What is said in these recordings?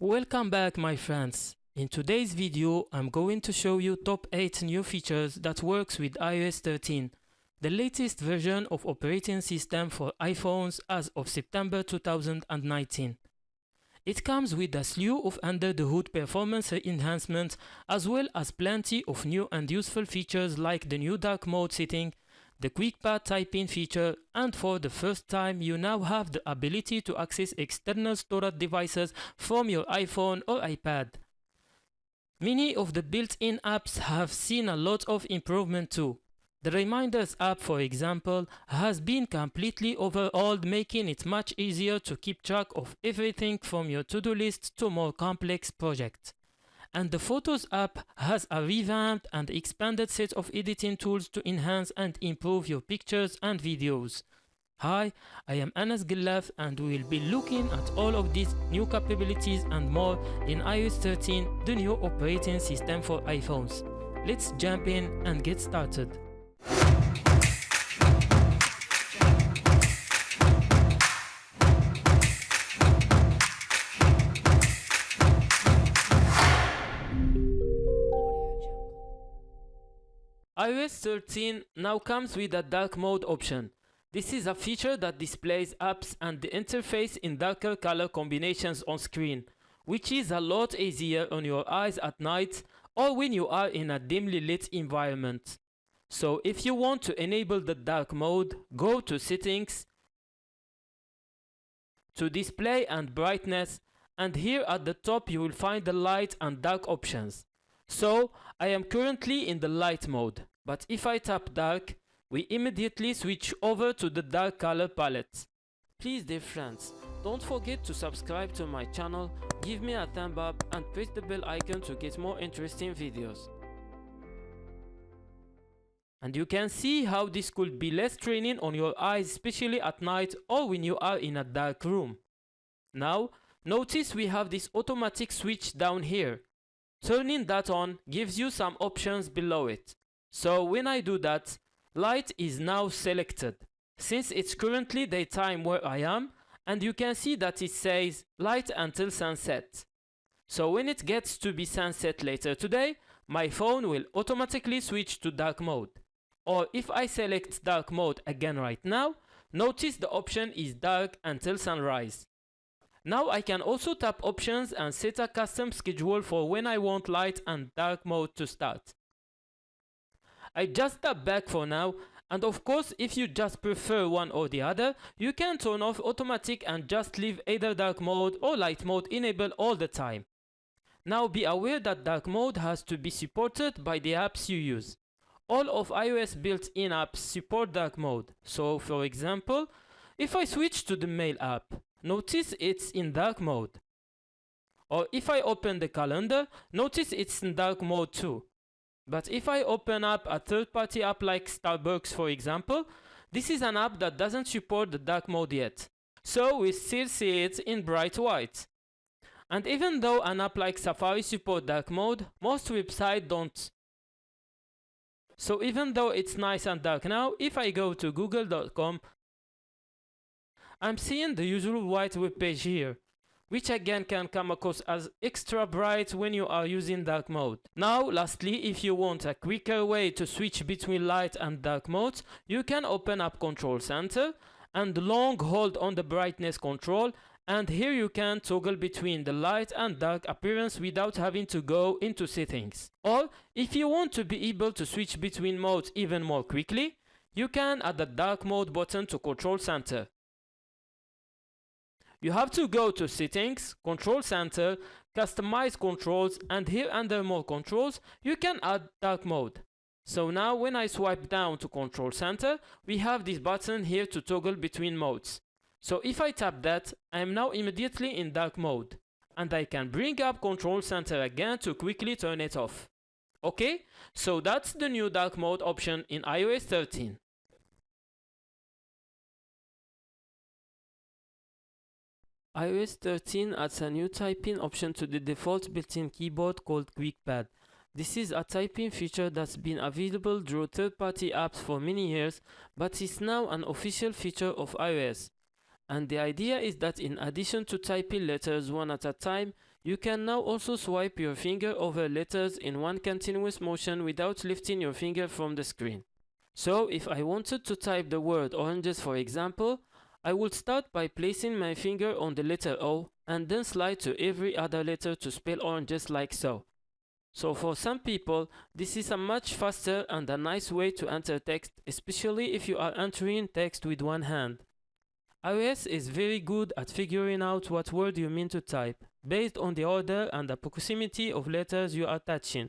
Welcome back, my friends. In today's video, I'm going to show you top 8 new features that works with iOS 13, the latest version of operating system for iPhones as of September 2019. It comes with a slew of under-the-hood performance enhancements as well as plenty of new and useful features like the new dark mode setting, the QuickPath typing feature, and for the first time you now have the ability to access external storage devices from your iPhone or iPad. Many of the built-in apps have seen a lot of improvement too. The Reminders app, for example, has been completely overhauled, making it much easier to keep track of everything from your to-do list to more complex projects. And the Photos app has a revamped and expanded set of editing tools to enhance and improve your pictures and videos. Hi, I am Anas Gillaf and we'll be looking at all of these new capabilities and more in iOS 13, the new operating system for iPhones. Let's jump in and get started. iOS 13 now comes with a dark mode option. This is a feature that displays apps and the interface in darker color combinations on screen, which is a lot easier on your eyes at night or when you are in a dimly lit environment. So if you want to enable the dark mode, go to Settings, to Display and Brightness, and here at the top you will find the light and dark options. So I am currently in the light mode, but if I tap dark, we immediately switch over to the dark color palette. Please, dear friends, don't forget to subscribe to my channel, give me a thumb up and press the bell icon to get more interesting videos. And you can see how this could be less straining on your eyes, especially at night or when you are in a dark room. Now, notice we have this automatic switch down here. Turning that on gives you some options below it. So when I do that, light is now selected, since it's currently daytime where I am, and you can see that it says light until sunset. So when it gets to be sunset later today, my phone will automatically switch to dark mode. Or if I select dark mode again right now, notice the option is dark until sunrise. Now I can also tap options and set a custom schedule for when I want light and dark mode to start. I just tap back for now, and of course if you just prefer one or the other, you can turn off automatic and just leave either dark mode or light mode enabled all the time. Now be aware that dark mode has to be supported by the apps you use. All of iOS built-in apps support dark mode, so for example, if I switch to the Mail app, notice it's in dark mode. Or if I open the calendar, notice it's in dark mode too. But if I open up a third-party app like Starbucks, for example, this is an app that doesn't support the dark mode yet. So we still see it in bright white. And even though an app like Safari supports dark mode, most websites don't. So even though it's nice and dark now, if I go to google.com, I'm seeing the usual white web page here, which again can come across as extra bright when you are using dark mode. Now, lastly, if you want a quicker way to switch between light and dark modes, you can open up Control Center and long hold on the brightness control, and here you can toggle between the light and dark appearance without having to go into settings. Or, if you want to be able to switch between modes even more quickly, you can add the dark mode button to Control Center. You have to go to Settings, Control Center, Customize Controls, and here under More Controls, you can add dark mode. So now when I swipe down to Control Center, we have this button here to toggle between modes. So if I tap that, I am now immediately in dark mode, and I can bring up Control Center again to quickly turn it off. Okay, so that's the new dark mode option in iOS 13. iOS 13 adds a new typing option to the default built-in keyboard called QuickPath. This is a typing feature that's been available through third-party apps for many years, but is now an official feature of iOS. And the idea is that in addition to typing letters one at a time, You can now also swipe your finger over letters in one continuous motion without lifting your finger from the screen. So if I wanted to type the word oranges, for example, I would start by placing my finger on the letter O and then slide to every other letter to spell oranges like so. So for some people, this is a much faster and a nice way to enter text, especially if you are entering text with one hand. iOS is very good at figuring out what word you mean to type, based on the order and the proximity of letters you are touching.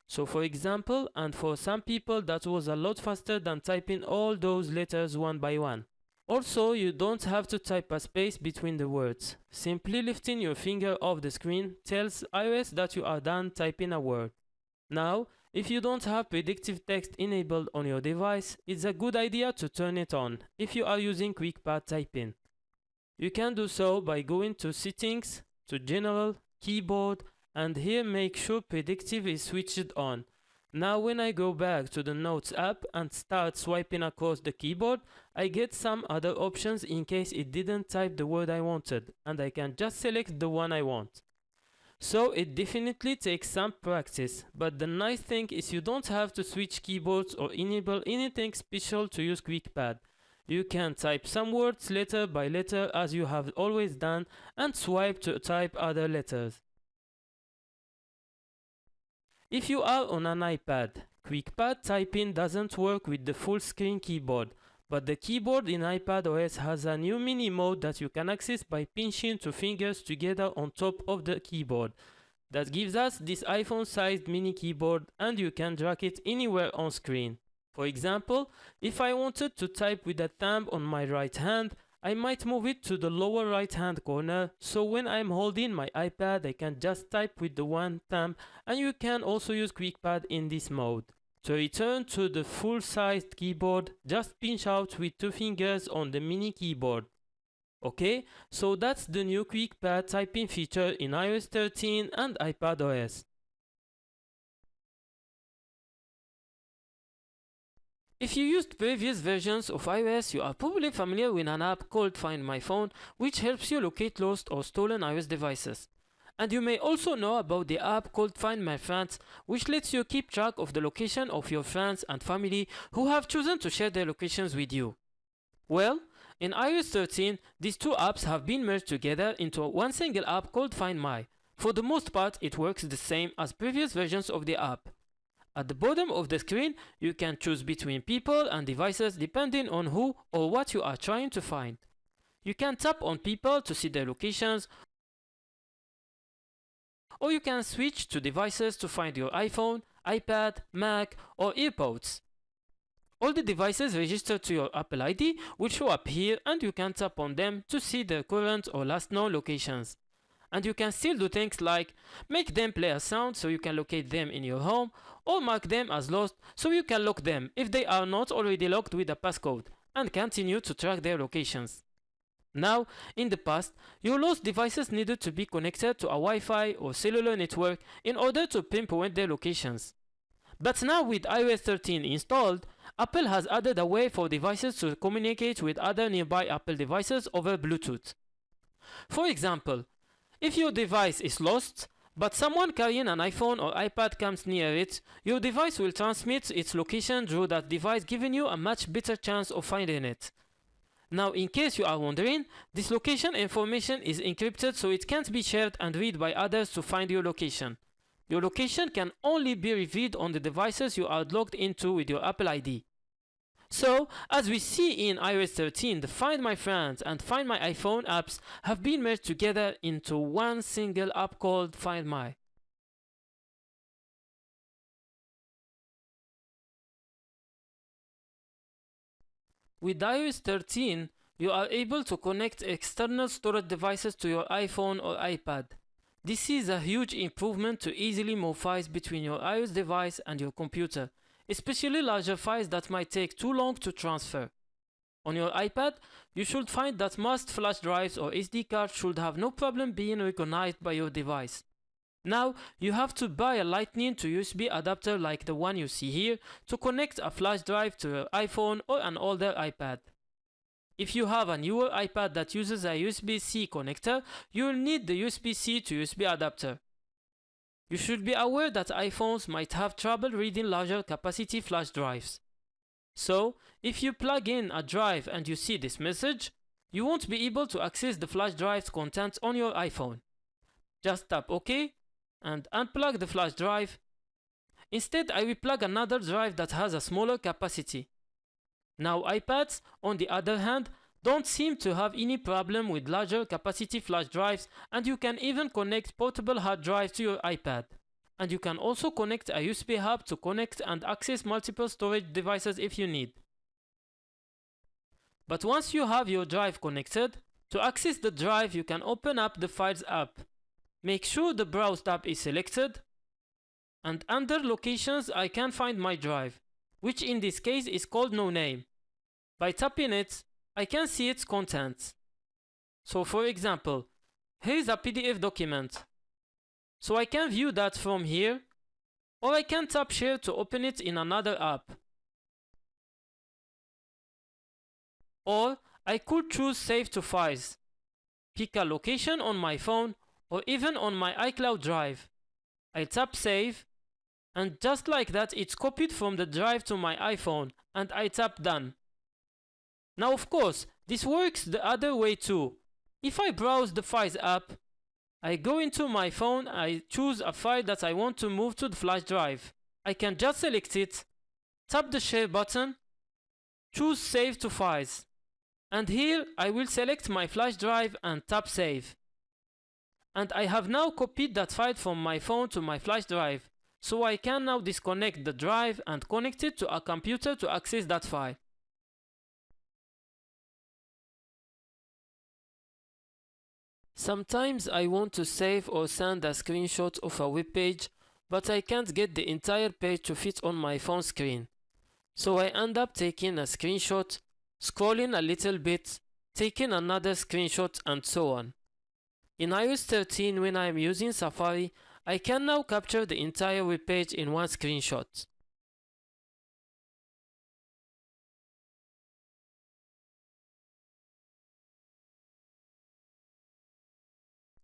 So for example, and for some people that was a lot faster than typing all those letters one by one. Also, you don't have to type a space between the words. Simply lifting your finger off the screen tells iOS that you are done typing a word. Now, if you don't have predictive text enabled on your device, it's a good idea to turn it on if you are using QuickPath typing. You can do so by going to Settings, to General, Keyboard, and here make sure predictive is switched on. Now when I go back to the Notes app and start swiping across the keyboard, I get some other options in case it didn't type the word I wanted, and I can just select the one I want. So it definitely takes some practice, but the nice thing is you don't have to switch keyboards or enable anything special to use QuickPath. You can type some words letter by letter as you have always done and swipe to type other letters. If you are on an iPad, QuickPath typing doesn't work with the full screen keyboard, but the keyboard in iPadOS has a new mini mode that you can access by pinching two fingers together on top of the keyboard. That gives us this iPhone-sized mini keyboard and you can drag it anywhere on screen. For example, if I wanted to type with a thumb on my right hand, I might move it to the lower right hand corner, so when I'm holding my iPad I can just type with the one thumb, and you can also use QuickPath in this mode. To return to the full-sized keyboard, just pinch out with two fingers on the mini keyboard. Okay, so that's the new QuickPath typing feature in iOS 13 and iPadOS. If you used previous versions of iOS, you are probably familiar with an app called Find My Phone, which helps you locate lost or stolen iOS devices. And you may also know about the app called Find My Friends, which lets you keep track of the location of your friends and family who have chosen to share their locations with you. Well, in iOS 13, these two apps have been merged together into one single app called Find My. For the most part, it works the same as previous versions of the app. At the bottom of the screen, you can choose between people and devices depending on who or what you are trying to find. You can tap on people to see their locations, or you can switch to devices to find your iPhone, iPad, Mac, or AirPods. All the devices registered to your Apple ID will show up here and you can tap on them to see their current or last known locations. And you can still do things like make them play a sound so you can locate them in your home, or mark them as lost so you can lock them if they are not already locked with a passcode, and continue to track their locations. Now, in the past, your lost devices needed to be connected to a Wi-Fi or cellular network in order to pinpoint their locations. But now with iOS 13 installed, Apple has added a way for devices to communicate with other nearby Apple devices over Bluetooth. For example, if your device is lost, but someone carrying an iPhone or iPad comes near it, your device will transmit its location through that device, giving you a much better chance of finding it. Now, in case you are wondering, this location information is encrypted so it can't be shared and read by others to find your location. Your location can only be revealed on the devices you are logged into with your Apple ID. So, as we see in iOS 13, the Find My Friends and Find My iPhone apps have been merged together into one single app called Find My. With iOS 13, you are able to connect external storage devices to your iPhone or iPad. This is a huge improvement to easily move files between your iOS device and your computer, especially larger files that might take too long to transfer. On your iPad, you should find that most flash drives or SD cards should have no problem being recognized by your device. Now, you have to buy a Lightning to USB adapter like the one you see here to connect a flash drive to your iPhone or an older iPad. If you have a newer iPad that uses a USB-C connector, you will need the USB-C to USB adapter. You should be aware that iPhones might have trouble reading larger capacity flash drives. So, if you plug in a drive and you see this message, you won't be able to access the flash drive's contents on your iPhone. Just tap OK and unplug the flash drive. Instead, I will plug another drive that has a smaller capacity. Now iPads, on the other hand, don't seem to have any problem with larger capacity flash drives, and you can even connect portable hard drives to your iPad. And you can also connect a USB hub to connect and access multiple storage devices if you need. But once you have your drive connected, to access the drive you can open up the Files app. Make sure the Browse tab is selected, and under Locations I can find my drive, which in this case is called No Name. By tapping it, I can see its contents. So for example, here is a PDF document. So I can view that from here, or I can tap Share to open it in another app. Or I could choose Save to Files, pick a location on my phone or even on my iCloud drive. I tap Save, and just like that it's copied from the drive to my iPhone, and I tap Done. Now of course, this works the other way too. If I browse the Files app, I go into my phone, I choose a file that I want to move to the flash drive. I can just select it, tap the Share button, choose Save to Files. And here I will select my flash drive and tap Save. And I have now copied that file from my phone to my flash drive, so I can now disconnect the drive and connect it to a computer to access that file. Sometimes I want to save or send a screenshot of a web page, but I can't get the entire page to fit on my phone screen. So I end up taking a screenshot, scrolling a little bit, taking another screenshot, and so on. In iOS 13, when I am using Safari, I can now capture the entire web page in one screenshot.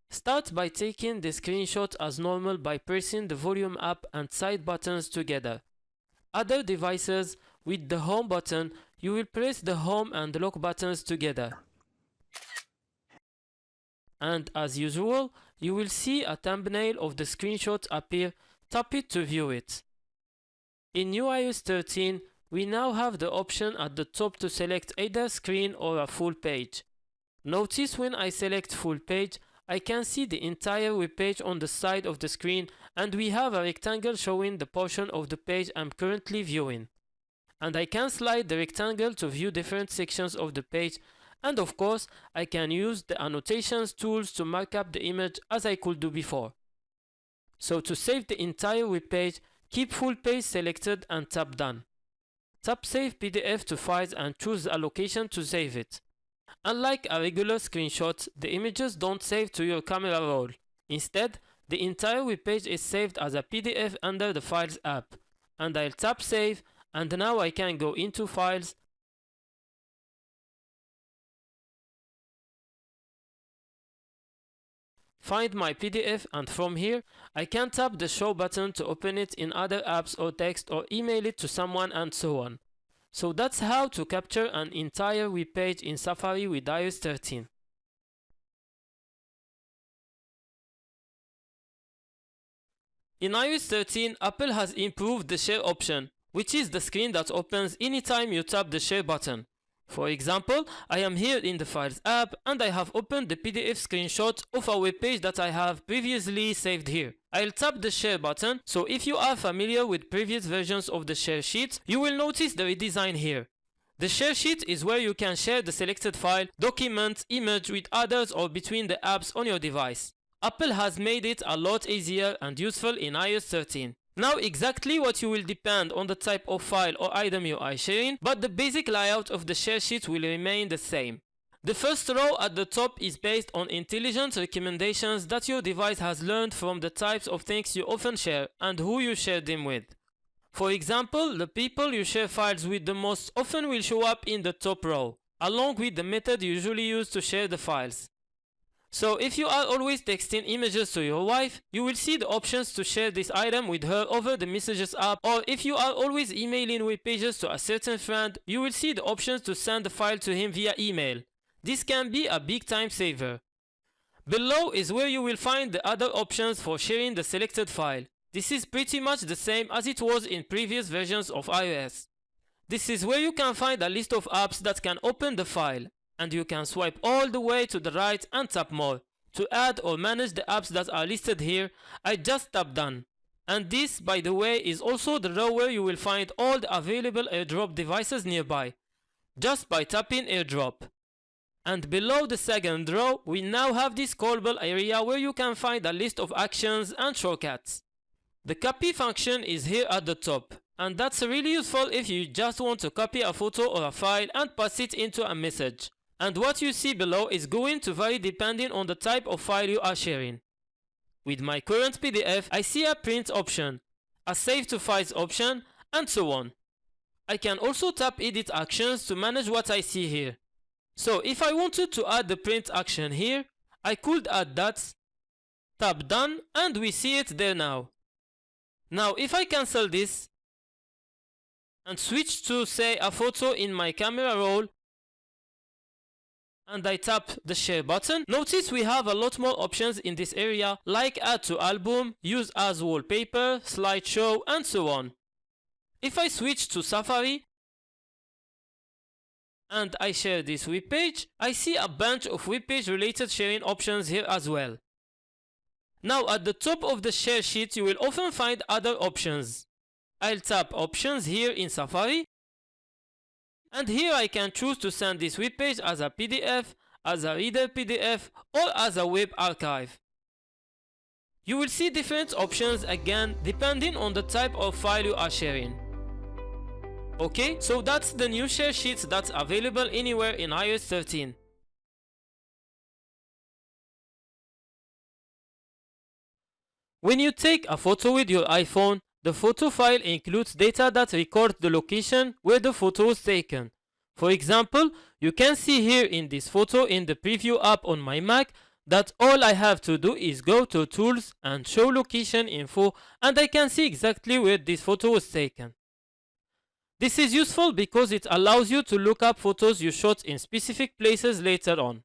Start by taking the screenshot as normal by pressing the volume up and side buttons together. Other devices, with the home button, you will press the home and lock buttons together. And as usual, you will see a thumbnail of the screenshot appear. Tap it to view it. In new iOS 13, we now have the option at the top to select either screen or a full page. Notice when I select full page, I can see the entire web page on the side of the screen, and we have a rectangle showing the portion of the page I'm currently viewing. And I can slide the rectangle to view different sections of the page, and of course I can use the annotations tools to mark up the image as I could do before. So to save the entire web page, keep full page selected and tap Done. Tap Save PDF to Files and choose a location to save it. Unlike a regular screenshot, the images don't save to your camera roll. Instead, the entire web page is saved as a PDF under the Files app. And I'll tap Save, and now I can go into Files, find my PDF, and from here I can tap the Show button to open it in other apps or text or email it to someone and so on. So that's how to capture an entire web page in Safari with iOS 13. In iOS 13, Apple has improved the Share option, which is the screen that opens anytime you tap the Share button. For example, I am here in the Files app and I have opened the PDF screenshot of a web page that I have previously saved here. I'll tap the Share button, so if you are familiar with previous versions of the Share sheet, you will notice the redesign here. The Share sheet is where you can share the selected file, document, image with others or between the apps on your device. Apple has made it a lot easier and useful in iOS 13. Now exactly what you will depend on the type of file or item you are sharing, but the basic layout of the share sheet will remain the same. The first row at the top is based on intelligent recommendations that your device has learned from the types of things you often share and who you share them with. For example, the people you share files with the most often will show up in the top row. along with the method you usually use to share the files. So if you are always texting images to your wife, you will see the options to share this item with her over the Messages app, or if you are always emailing web pages to a certain friend, you will see the options to send the file to him via email. This can be a big time saver. Below is where you will find the other options for sharing the selected file. This is pretty much the same as it was in previous versions of iOS. This is where you can find a list of apps that can open the file, and you can swipe all the way to the right and tap more. To add or manage the apps that are listed here, I just tap done. And this, by the way, is also the row where you will find all the available AirDrop devices nearby, just by tapping AirDrop. And below the second row, we now have this scrollable area where you can find a list of actions and shortcuts. The copy function is here at the top, and that's really useful if you just want to copy a photo or a file and pass it into a message. And what you see below is going to vary depending on the type of file you are sharing. With my current PDF, I see a print option, a save to files option, and so on. I can also tap edit actions to manage what I see here. So if I wanted to add the print action here, I could add that, tap done, and we see it there now. Now if I cancel this and switch to, say, a photo in my camera roll, and I tap the share button, notice we have a lot more options in this area, like add to album, use as wallpaper, slideshow, and so on. If I switch to Safari and I share this web page, I see a bunch of web page related sharing options here as well. Now at the top of the share sheet you will often find other options. I'll tap options here in Safari, and here I can choose to send this web page as a PDF, as a reader PDF, or as a web archive. You will see different options again depending on the type of file you are sharing. Okay, so that's the new share sheet that's available anywhere in iOS 13. When you take a photo with your iPhone, the photo file includes data that records the location where the photo was taken. For example, you can see here in this photo in the preview app on my Mac that all I have to do is go to Tools and Show Location Info, and I can see exactly where this photo was taken. This is useful because it allows you to look up photos you shot in specific places later on.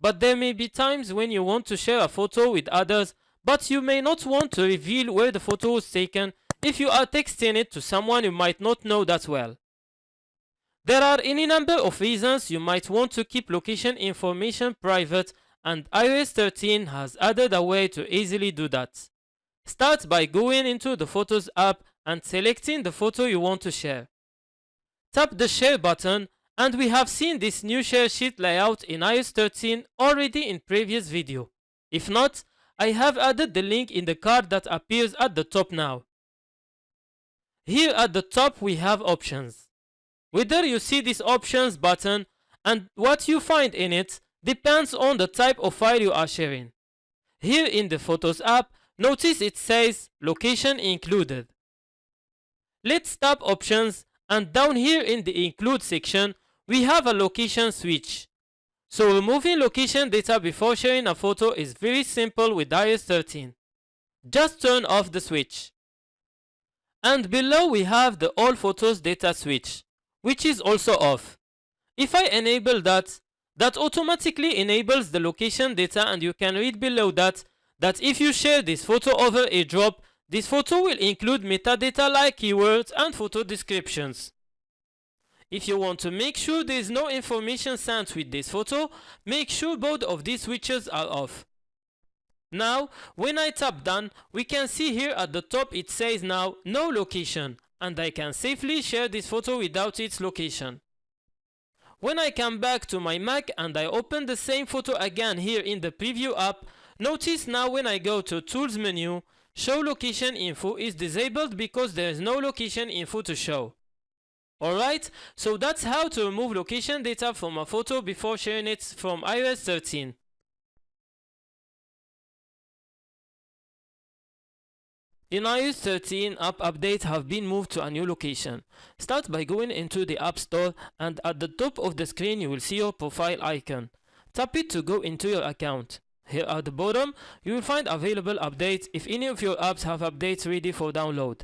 But there may be times when you want to share a photo with others, but you may not want to reveal where the photo was taken if you are texting it to someone you might not know that well. There are any number of reasons you might want to keep location information private, and iOS 13 has added a way to easily do that. Start by going into the Photos app and selecting the photo you want to share. Tap the share button, and we have seen this new share sheet layout in iOS 13 already in previous video. If not, I have added the link in the card that appears at the top now. Here at the top we have options. Whether you see this options button and what you find in it depends on the type of file you are sharing. Here in the Photos app, notice it says location included. Let's tap options, and down here in the include section we have a location switch. So removing location data before sharing a photo is very simple with iOS 13. Just turn off the switch. And below we have the all photos data switch, which is also off. If I enable that, that automatically enables the location data, and you can read below that if you share this photo over AirDrop, this photo will include metadata like keywords and photo descriptions. If you want to make sure there is no information sent with this photo, make sure both of these switches are off. Now, when I tap done, we can see here at the top it says now no location, and I can safely share this photo without its location. When I come back to my Mac and I open the same photo again here in the preview app, notice now when I go to Tools menu, Show Location Info is disabled because there is no location info to show. Alright, so that's how to remove location data from a photo before sharing it from iOS 13. In iOS 13, app updates have been moved to a new location. Start by going into the App Store, and at the top of the screen you will see your profile icon. Tap it to go into your account. Here at the bottom, you will find available updates if any of your apps have updates ready for download.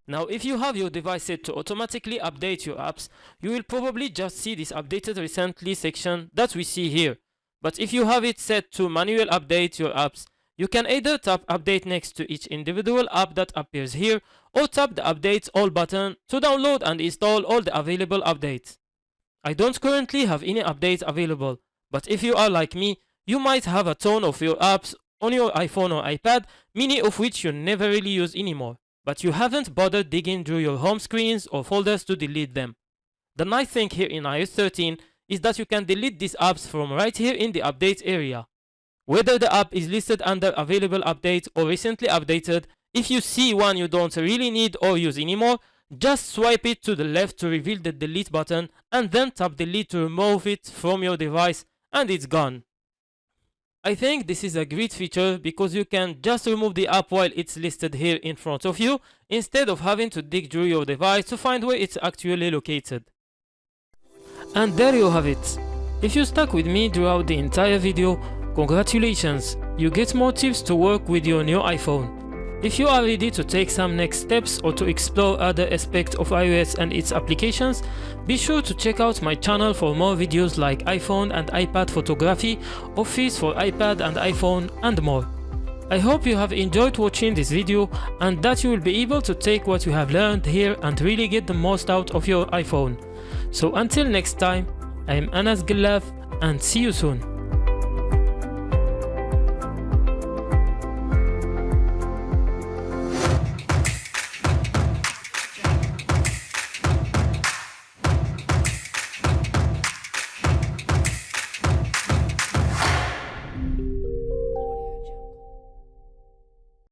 Now, if you have your device set to automatically update your apps, you will probably just see this updated recently section that we see here. But if you have it set to manual update your apps, you can either tap update next to each individual app that appears here, or tap the updates all button to download and install all the available updates. I don't currently have any updates available, but if you are like me, you might have a ton of your apps on your iPhone or iPad, many of which you never really use anymore, but you haven't bothered digging through your home screens or folders to delete them. The nice thing here in iOS 13 is that you can delete these apps from right here in the updates area. Whether the app is listed under available updates or recently updated, if you see one you don't really need or use anymore, just swipe it to the left to reveal the delete button and then tap delete to remove it from your device, and it's gone. I think this is a great feature because you can just remove the app while it's listed here in front of you, instead of having to dig through your device to find where it's actually located. And there you have it. If you stuck with me throughout the entire video, congratulations, you get more tips to work with your new iPhone. If you are ready to take some next steps or to explore other aspects of iOS and its applications, be sure to check out my channel for more videos like iPhone and iPad photography, Office for iPad and iPhone, and more. I hope you have enjoyed watching this video and that you will be able to take what you have learned here and really get the most out of your iPhone. So until next time, I am Anas Gallaf and see you soon.